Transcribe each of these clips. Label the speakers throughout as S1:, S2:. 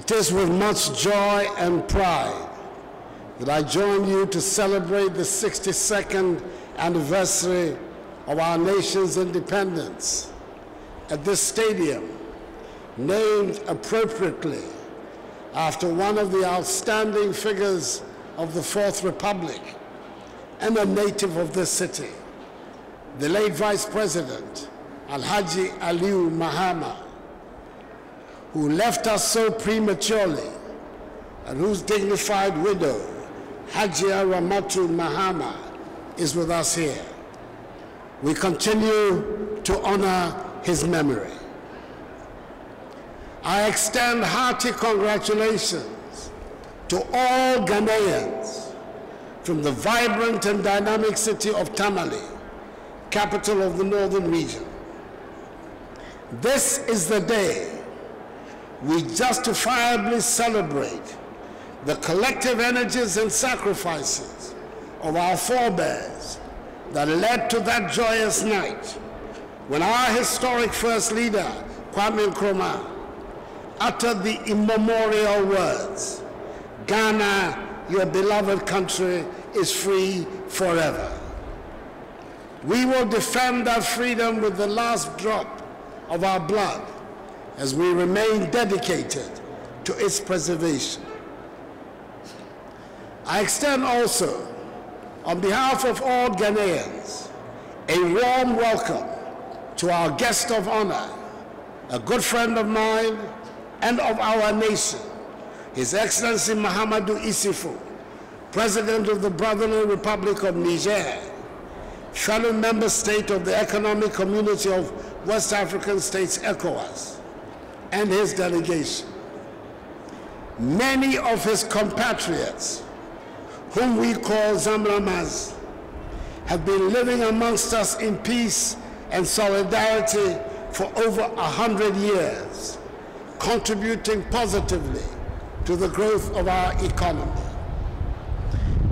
S1: It is with much joy and pride that I join you to celebrate the 62nd anniversary of our nation's independence at this stadium, named appropriately after one of the outstanding figures of the Fourth Republic and a native of this city, the late Vice President, Alhaji Aliu Mahama, who left us so prematurely and whose dignified widow, Hajia Ramatu Mahama, is with us here. We continue to honor his memory. I extend hearty congratulations to all Ghanaians from the vibrant and dynamic city of Tamale, capital of the northern region. This is the day we justifiably celebrate the collective energies and sacrifices of our forebears that led to that joyous night when our historic first leader, Kwame Nkrumah, uttered the immemorial words, "Ghana, your beloved country, is free forever." We will defend that freedom with the last drop of our blood as we remain dedicated to its preservation. I extend also, on behalf of all Ghanaians, a warm welcome to our guest of honor, a good friend of mine and of our nation, His Excellency Mahamadou Issoufou, President of the Brotherly Republic of Niger, fellow member state of the Economic Community of West African States, ECOWAS, and his delegation. Many of his compatriots, whom we call Zamramas, have been living amongst us in peace and solidarity for over 100 years, contributing positively to the growth of our economy.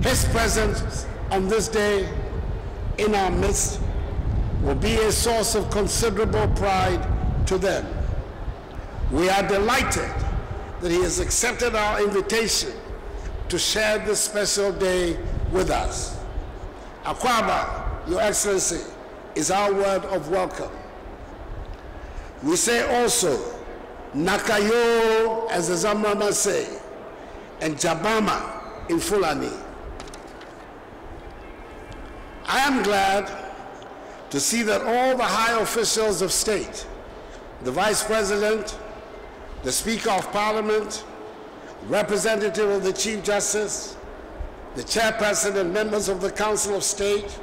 S1: His presence on this day in our midst will be a source of considerable pride to them. We are delighted that he has accepted our invitation to share this special day with us. Akwaba, Your Excellency, is our word of welcome. We say also, Nakayo, as the Zamrama say, and Jabama in Fulani. I am glad to see that all the high officials of state, the Vice President, the Speaker of Parliament, representative of the Chief Justice, the Chairperson and members of the Council of State,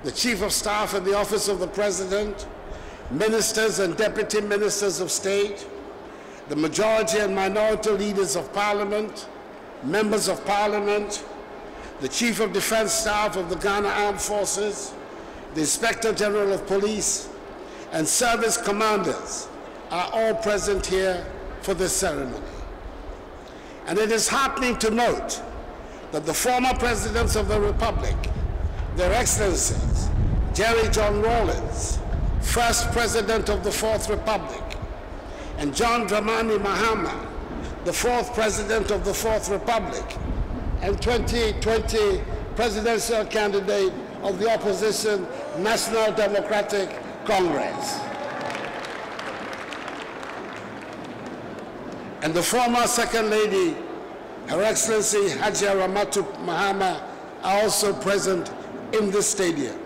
S1: the Chief of Staff and the Office of the President, ministers and deputy ministers of state, the majority and minority leaders of Parliament, members of Parliament, the Chief of Defense Staff of the Ghana Armed Forces, the Inspector General of Police, and service commanders are all present here for this ceremony. And it is heartening to note that the former presidents of the Republic, their Excellencies, Jerry John Rawlings, first president of the Fourth Republic, and John Dramani Mahama, the fourth president of the Fourth Republic, and 2020 presidential candidate of the opposition National Democratic Congress, and the former Second Lady, Her Excellency Hajia Ramatu Mahama, are also present in this stadium.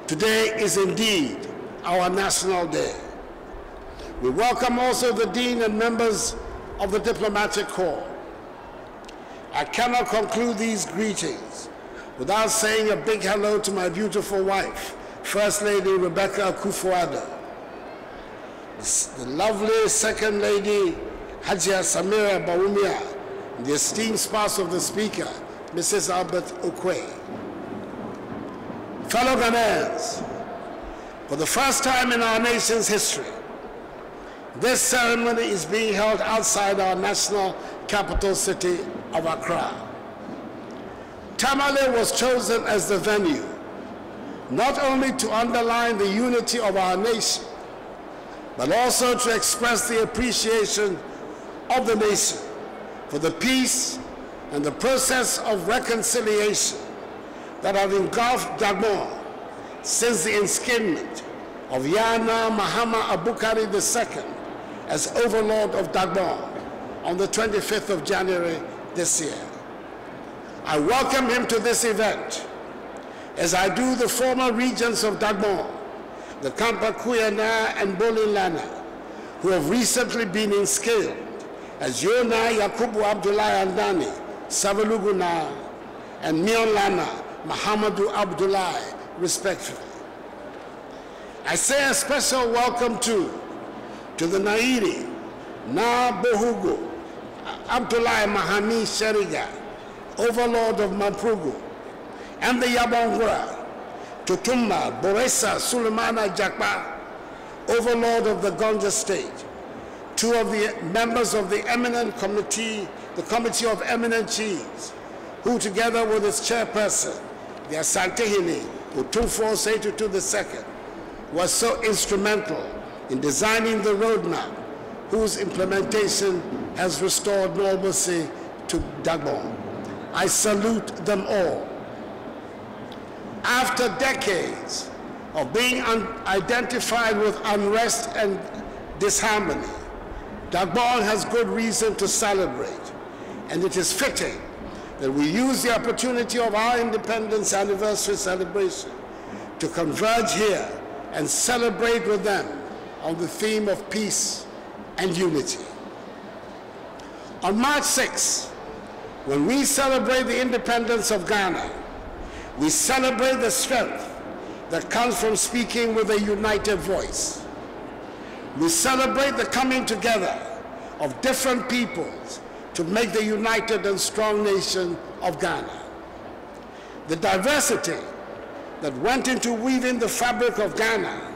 S1: Today is indeed our National Day. We welcome also the Dean and members of the Diplomatic Corps. I cannot conclude these greetings without saying a big hello to my beautiful wife, First Lady Rebecca Akufo-Addo, the lovely Second Lady Hajia Samira Bawumia, and the esteemed spouse of the Speaker, Mrs. Albert Okwe. Fellow Ghanaians, for the first time in our nation's history, this ceremony is being held outside our national capital city of Accra. Tamale was chosen as the venue, not only to underline the unity of our nation, but also to express the appreciation of the nation for the peace and the process of reconciliation that have engulfed Dagbon since the enskinment of Yana Mahama Abukari II as overlord of Dagbon on the 25th of January this year. I welcome him to this event, as I do the former regents of Dagbon, the Kampa Kuyana and Bolilana, who have recently been inscaled as Yona Yakubu Abdullahi Andani, Savaluguna, and Mionlana Muhammadu Abdullahi, respectively. I say a special welcome to the Nairi, Na Bohugu, Abdullahi Mahami Sheriga, overlord of Mapugu, and the Yabongura, Tutumba Boresa Sulemana Jakba, overlord of the Gonja state, two of the members of the eminent committee, the Committee of Eminent Chiefs, who together with its chairperson, the Asantehini, Utumfo Seitutu II, was so instrumental in designing the roadmap whose implementation has restored normalcy to Dagbon. I salute them all. After decades of being identified with unrest and disharmony, Dagbon has good reason to celebrate, and it is fitting that we use the opportunity of our independence anniversary celebration to converge here and celebrate with them on the theme of peace and unity. On March 6, when we celebrate the independence of Ghana, we celebrate the strength that comes from speaking with a united voice. We celebrate the coming together of different peoples to make the united and strong nation of Ghana. The diversity that went into weaving the fabric of Ghana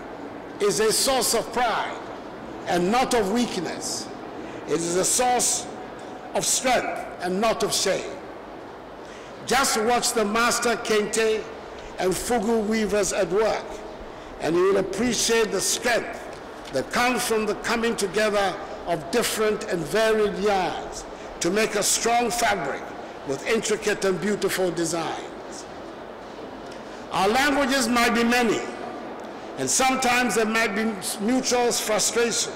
S1: is a source of pride and not of weakness. It is a source of strength and not of shame. Just watch the master Kente and Fugu weavers at work, and you will appreciate the strength that comes from the coming together of different and varied yarns to make a strong fabric with intricate and beautiful designs. Our languages might be many, and sometimes there might be mutual frustration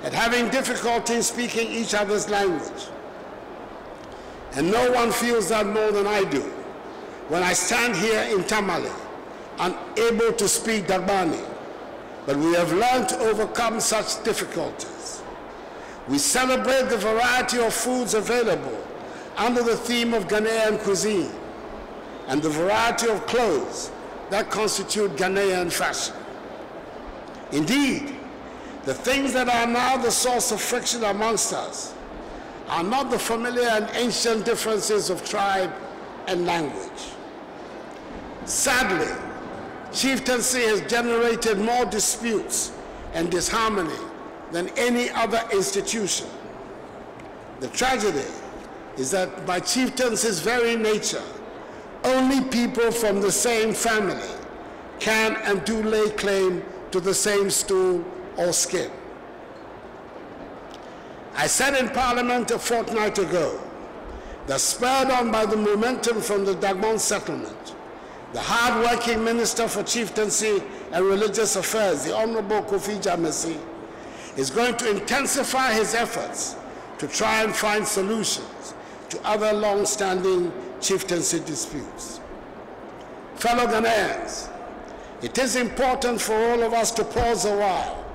S1: at having difficulty in speaking each other's language. And no one feels that more than I do when I stand here in Tamale, unable to speak Dagbani, but we have learned to overcome such difficulties. We celebrate the variety of foods available under the theme of Ghanaian cuisine and the variety of clothes that constitute Ghanaian fashion. Indeed, the things that are now the source of friction amongst us are not the familiar and ancient differences of tribe and language. Sadly, chieftaincy has generated more disputes and disharmony than any other institution. The tragedy is that by chieftaincy's very nature, only people from the same family can and do lay claim to the same stool or skin. I said in Parliament a fortnight ago that, spurred on by the momentum from the Dagbon settlement, the hard-working Minister for Chieftaincy and Religious Affairs, the Honorable Kofi Jamesi, is going to intensify his efforts to try and find solutions to other long-standing chieftaincy disputes. Fellow Ghanaians, it is important for all of us to pause a while,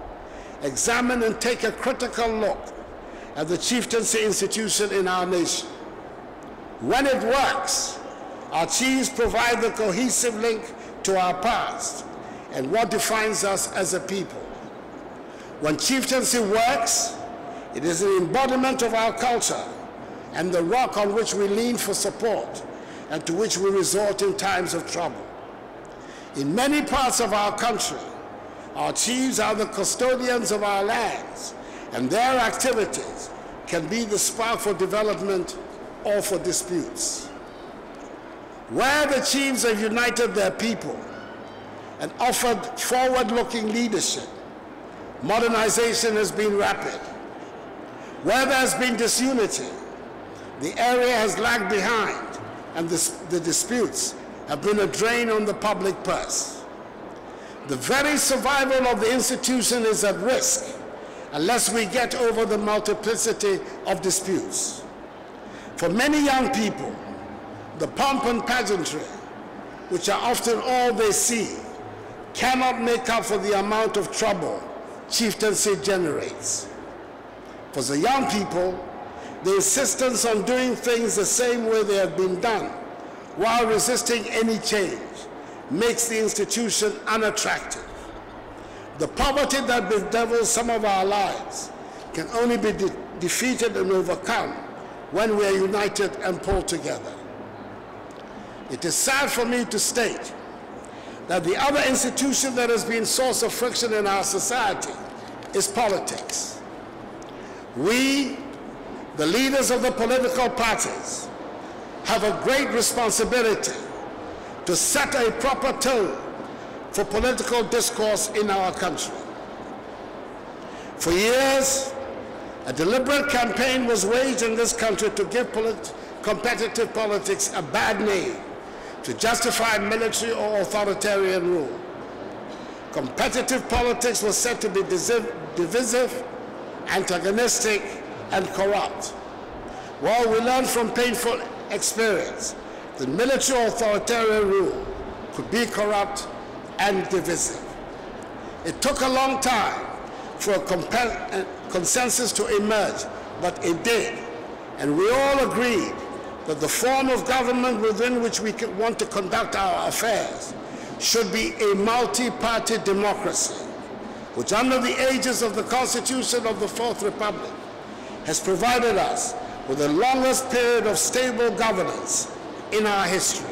S1: examine and take a critical look at the chieftaincy institution in our nation. When it works, our chiefs provide the cohesive link to our past and what defines us as a people. When chieftaincy works, it is an embodiment of our culture and the rock on which we lean for support and to which we resort in times of trouble. In many parts of our country, our chiefs are the custodians of our lands, and their activities can be the spark for development or for disputes. Where the chiefs have united their people and offered forward-looking leadership, modernization has been rapid. Where there has been disunity, the area has lagged behind, and the disputes have been a drain on the public purse. The very survival of the institution is at risk unless we get over the multiplicity of disputes. For many young people, the pomp and pageantry, which are often all they see, cannot make up for the amount of trouble chieftaincy generates. For the young people, the insistence on doing things the same way they have been done while resisting any change makes the institution unattractive. The poverty that bedevils some of our lives can only be defeated and overcome when we are united and pulled together. It is sad for me to state that the other institution that has been source of friction in our society is politics. We, the leaders of the political parties, have a great responsibility to set a proper tone for political discourse in our country. For years, a deliberate campaign was waged in this country to give competitive politics a bad name, to justify military or authoritarian rule. Competitive politics was said to be divisive, antagonistic, and corrupt. Well, we learned from painful experience that military authoritarian rule could be corrupt and divisive. It took a long time for a consensus to emerge, but it did. And we all agreed that the form of government within which we want to conduct our affairs should be a multi-party democracy, which under the aegis of the Constitution of the Fourth Republic has provided us with the longest period of stable governance in our history.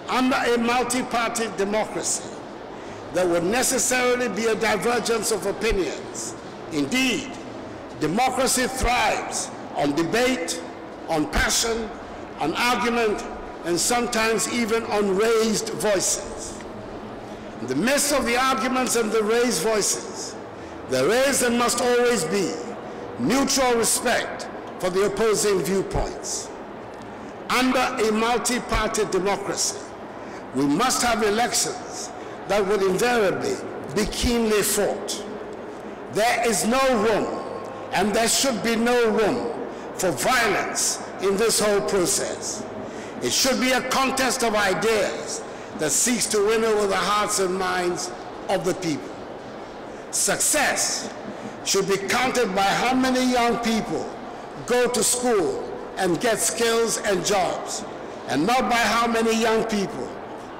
S1: Under a multi-party democracy, there would necessarily be a divergence of opinions. Indeed, democracy thrives on debate, on passion, on argument, and sometimes even on raised voices. In the midst of the arguments and the raised voices, there is and must always be mutual respect for the opposing viewpoints. Under a multi-party democracy, we must have elections that will invariably be keenly fought. There is no room, and there should be no room, for violence in this whole process. It should be a contest of ideas that seeks to win over the hearts and minds of the people. Success should be counted by how many young people go to school and get skills and jobs, and not by how many young people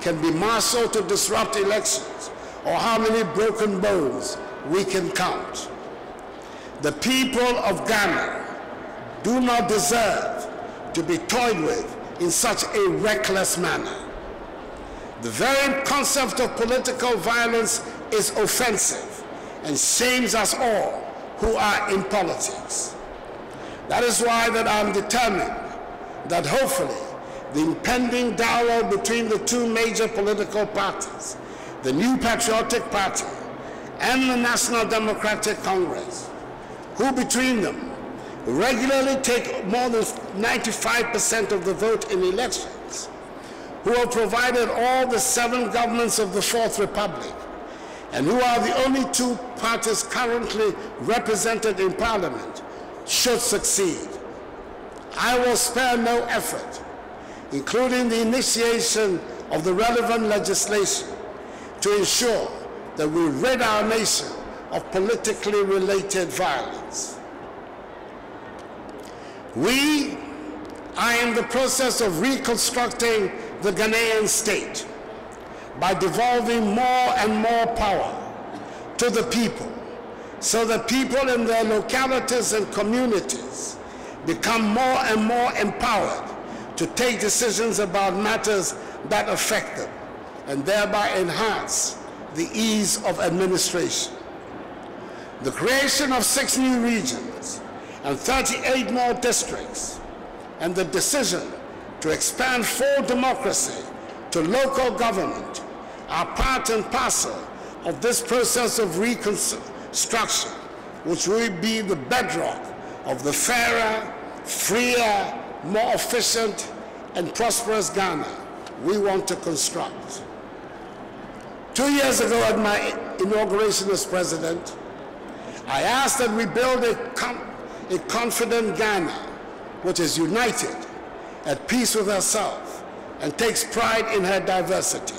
S1: can be marshaled to disrupt elections or how many broken bones we can count. The people of Ghana do not deserve to be toyed with in such a reckless manner. The very concept of political violence is offensive and shames us all who are in politics. That is why that I'm determined that hopefully the impending dialogue between the two major political parties, the New Patriotic Party and the National Democratic Congress, who between them regularly take more than 95% of the vote in elections, who have provided all the 7 governments of the Fourth Republic, and who are the only 2 parties currently represented in Parliament, should succeed. I will spare no effort, including the initiation of the relevant legislation, to ensure that we rid our nation of politically related violence. We are in the process of reconstructing the Ghanaian state by devolving more and more power to the people, so that people in their localities and communities become more and more empowered to take decisions about matters that affect them, and thereby enhance the ease of administration. The creation of 6 new regions and 38 more districts, and the decision to expand full democracy to local government are part and parcel of this process of reconstruction which will be the bedrock of the fairer, freer, more efficient, and prosperous Ghana we want to construct. 2 years ago at my inauguration as president, I asked that we build a confident Ghana which is united, at peace with herself, and takes pride in her diversity.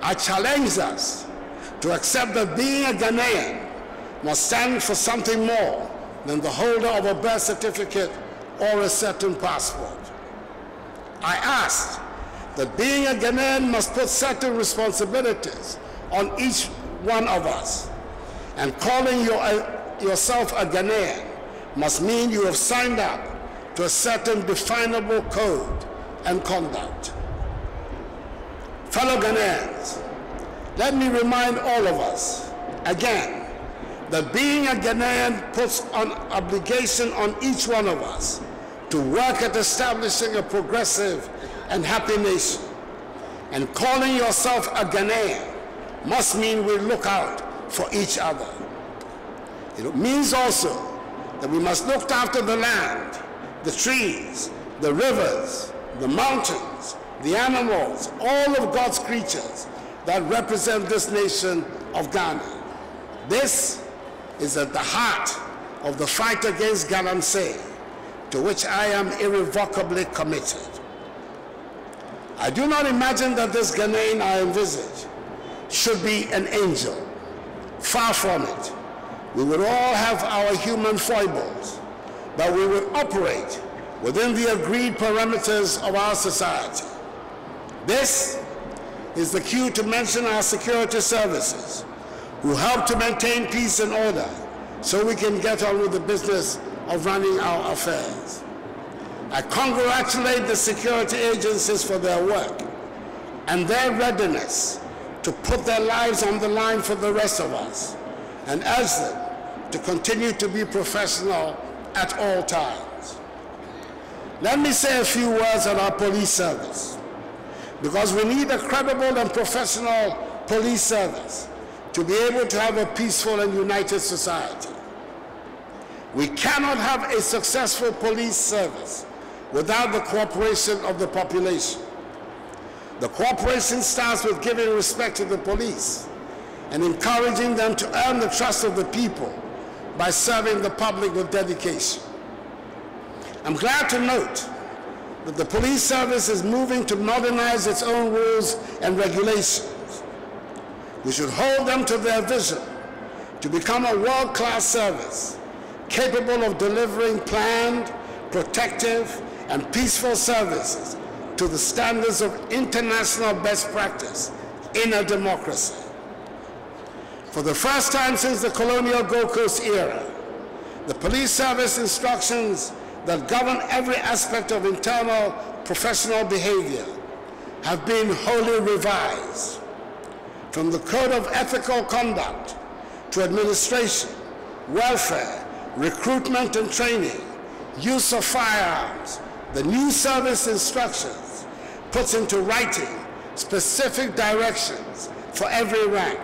S1: I challenge us to accept that being a Ghanaian must stand for something more than the holder of a birth certificate or a certain passport. I ask that being a Ghanaian must put certain responsibilities on each one of us, and calling yourself a Ghanaian must mean you have signed up to a certain definable code and conduct. Fellow Ghanaians, let me remind all of us again that being a Ghanaian puts an obligation on each one of us to work at establishing a progressive and happy nation. And calling yourself a Ghanaian must mean we look out for each other. It means also that we must look after the land, the trees, the rivers, the mountains, the animals, all of God's creatures that represent this nation of Ghana. This is at the heart of the fight against galamsey, to which I am irrevocably committed. I do not imagine that this Ghanaian I envisage should be an angel. Far from it. We would all have our human foibles, but we would operate within the agreed parameters of our society. This is the cue to mention our security services, who help to maintain peace and order so we can get on with the business of running our affairs. I congratulate the security agencies for their work and their readiness to put their lives on the line for the rest of us, and urge them to continue to be professional at all times. Let me say a few words on our police service, because we need a credible and professional police service to be able to have a peaceful and united society. We cannot have a successful police service without the cooperation of the population. The cooperation starts with giving respect to the police and encouraging them to earn the trust of the people by serving the public with dedication. I'm glad to note that the police service is moving to modernize its own rules and regulations. We should hold them to their vision to become a world-class service capable of delivering planned, protective, and peaceful services to the standards of international best practice in a democracy. For the first time since the colonial Gold Coast era, the police service instructions that govern every aspect of internal professional behavior have been wholly revised. From the Code of Ethical Conduct to administration, welfare, recruitment and training, use of firearms, the new service instructions puts into writing specific directions for every rank: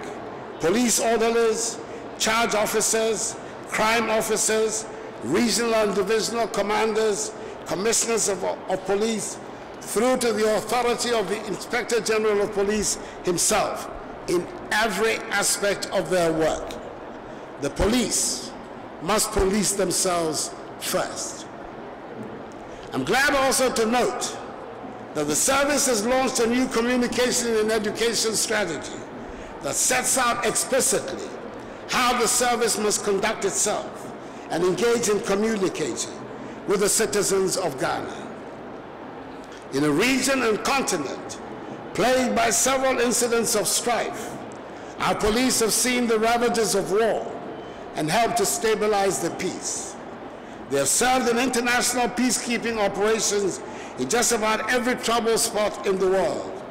S1: police orderlies, charge officers, crime officers, regional and divisional commanders, commissioners of police, through to the authority of the Inspector General of Police himself in every aspect of their work. The police must police themselves first. I'm glad also to note that the service has launched a new communication and education strategy that sets out explicitly how the service must conduct itself and engage in communicating with the citizens of Ghana. In a region and continent plagued by several incidents of strife, our police have seen the ravages of war and helped to stabilize the peace. They have served in international peacekeeping operations in just about every trouble spot in the world.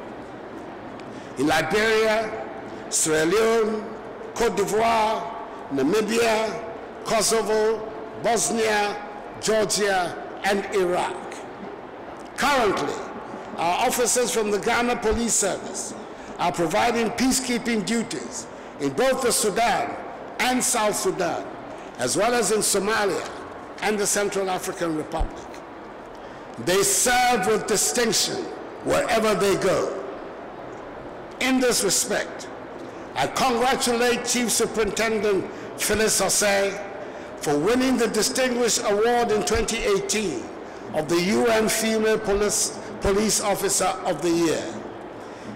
S1: In Liberia, Sierra Leone, Cote d'Ivoire, Namibia, Kosovo, Bosnia, Georgia, and Iraq. Currently, our officers from the Ghana Police Service are providing peacekeeping duties in both the Sudan and South Sudan, as well as in Somalia and the Central African Republic. They serve with distinction wherever they go. In this respect, I congratulate Chief Superintendent Phyllis Osei for winning the Distinguished Award in 2018 of the UN Female Police Officer of the Year.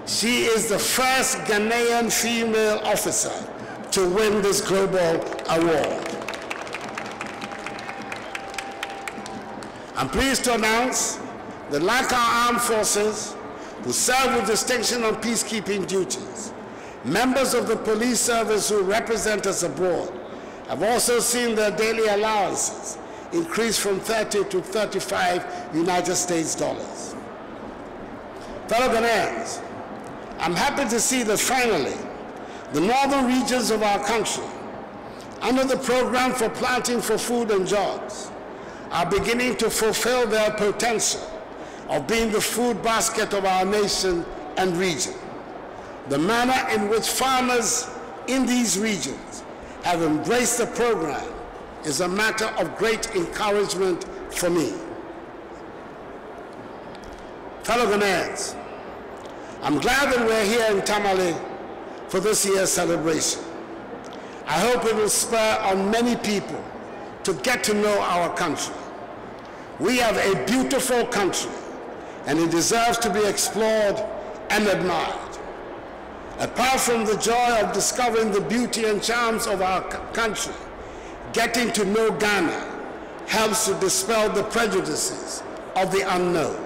S1: She is the first Ghanaian female officer to win this global award. I'm pleased to announce that, like our armed forces, who serve with distinction on peacekeeping duties, members of the police service who represent us abroad have also seen their daily allowances increase from 30 to 35 United States dollars. Fellow Ghanaians, I'm happy to see that finally, the northern regions of our country, under the program for Planting for Food and Jobs, are beginning to fulfill their potential of being the food basket of our nation and region. The manner in which farmers in these regions have embraced the program is a matter of great encouragement for me. Fellow Ghanaians, I'm glad that we're here in Tamale for this year's celebration. I hope it will spur on many people to get to know our country. We have a beautiful country, and it deserves to be explored and admired. Apart from the joy of discovering the beauty and charms of our country, getting to know Ghana helps to dispel the prejudices of the unknown.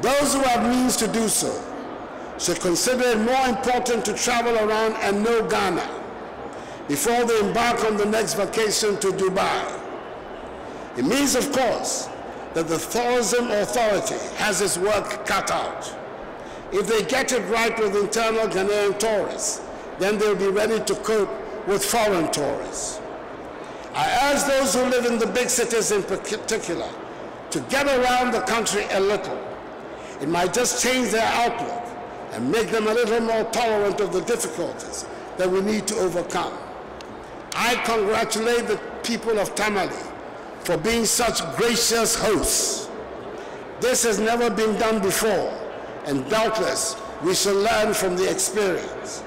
S1: Those who have means to do so should consider it more important to travel around and know Ghana before they embark on the next vacation to Dubai. It means, of course, that the Tourism Authority has its work cut out. If they get it right with internal Ghanaian tourists, then they'll be ready to cope with foreign tourists. I urge those who live in the big cities in particular to get around the country a little. It might just change their outlook and make them a little more tolerant of the difficulties that we need to overcome. I congratulate the people of Tamale for being such gracious hosts. This has never been done before, and doubtless we shall learn from the experience.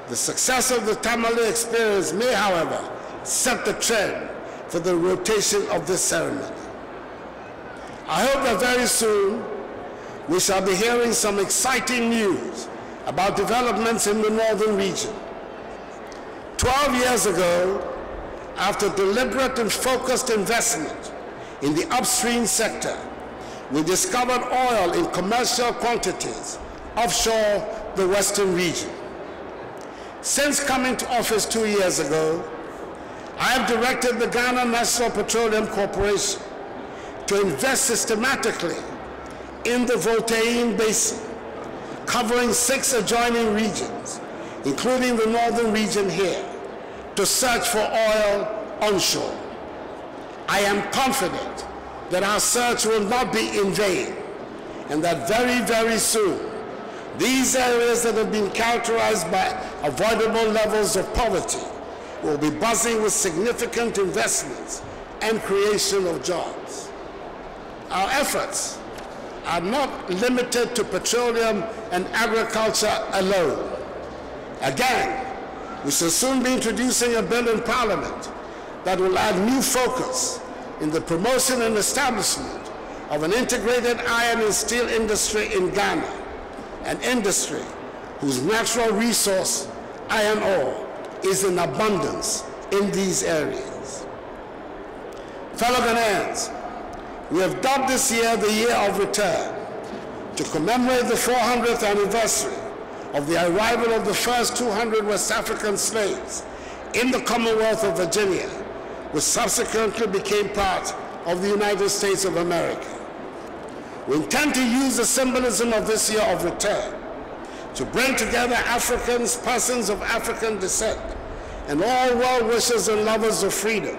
S1: The success of the Tamale experience may, however, set the trend for the rotation of this ceremony. I hope that very soon we shall be hearing some exciting news about developments in the northern region. 12 years ago, after deliberate and focused investment in the upstream sector, we discovered oil in commercial quantities offshore the western region. Since coming to office 2 years ago, I have directed the Ghana National Petroleum Corporation to invest systematically in the Voltaire Basin, covering 6 adjoining regions, including the northern region here, to search for oil onshore. I am confident that our search will not be in vain, and that very, very soon, these areas that have been characterized by avoidable levels of poverty will be buzzing with significant investments and creation of jobs. Our efforts are not limited to petroleum and agriculture alone. Again, we shall soon be introducing a bill in Parliament that will add new focus in the promotion and establishment of an integrated iron and steel industry in Ghana, an industry whose natural resource, iron ore, is in abundance in these areas. Fellow Ghanaians, we have dubbed this year the Year of Return to commemorate the 400th anniversary of the arrival of the first 200 West African slaves in the Commonwealth of Virginia, which subsequently became part of the United States of America. We intend to use the symbolism of this Year of Return to bring together Africans, persons of African descent, and all well-wishers and lovers of freedom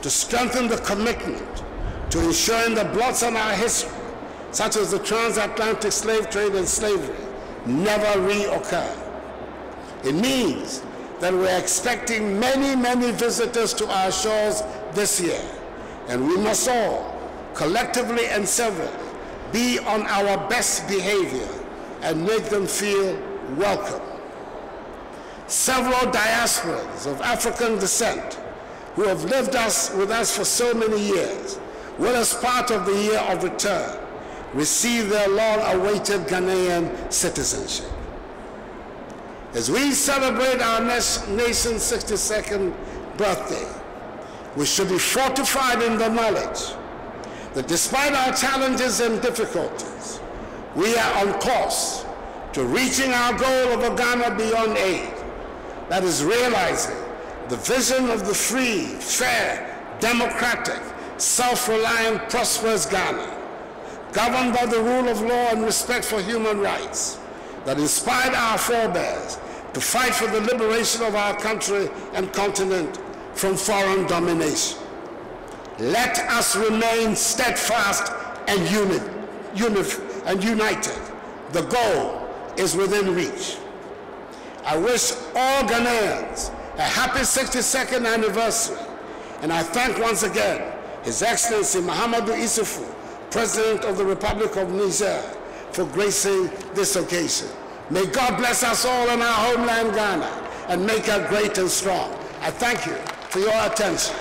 S1: to strengthen the commitment to ensuring that blots on our history, such as the transatlantic slave trade and slavery, never reoccur. It means that we're expecting many, many visitors to our shores this year, and we must all, collectively and severally, be on our best behavior and make them feel welcome. Several diasporas of African descent who have lived with us for so many years will, as part of the year of return, receive their long-awaited Ghanaian citizenship. As we celebrate our nation's 62nd birthday, we should be fortified in the knowledge that despite our challenges and difficulties, we are on course to reaching our goal of a Ghana beyond aid, that is realizing the vision of the free, fair, democratic, self-reliant, prosperous Ghana, governed by the rule of law and respect for human rights, that inspired our forebears to fight for the liberation of our country and continent from foreign domination. Let us remain steadfast and united. The goal is within reach. I wish all Ghanaians a happy 62nd anniversary, and I thank once again His Excellency Mahamadou Issoufou, President of the Republic of Niger, for gracing this occasion. May God bless us all in our homeland Ghana and make us great and strong. I thank you for your attention.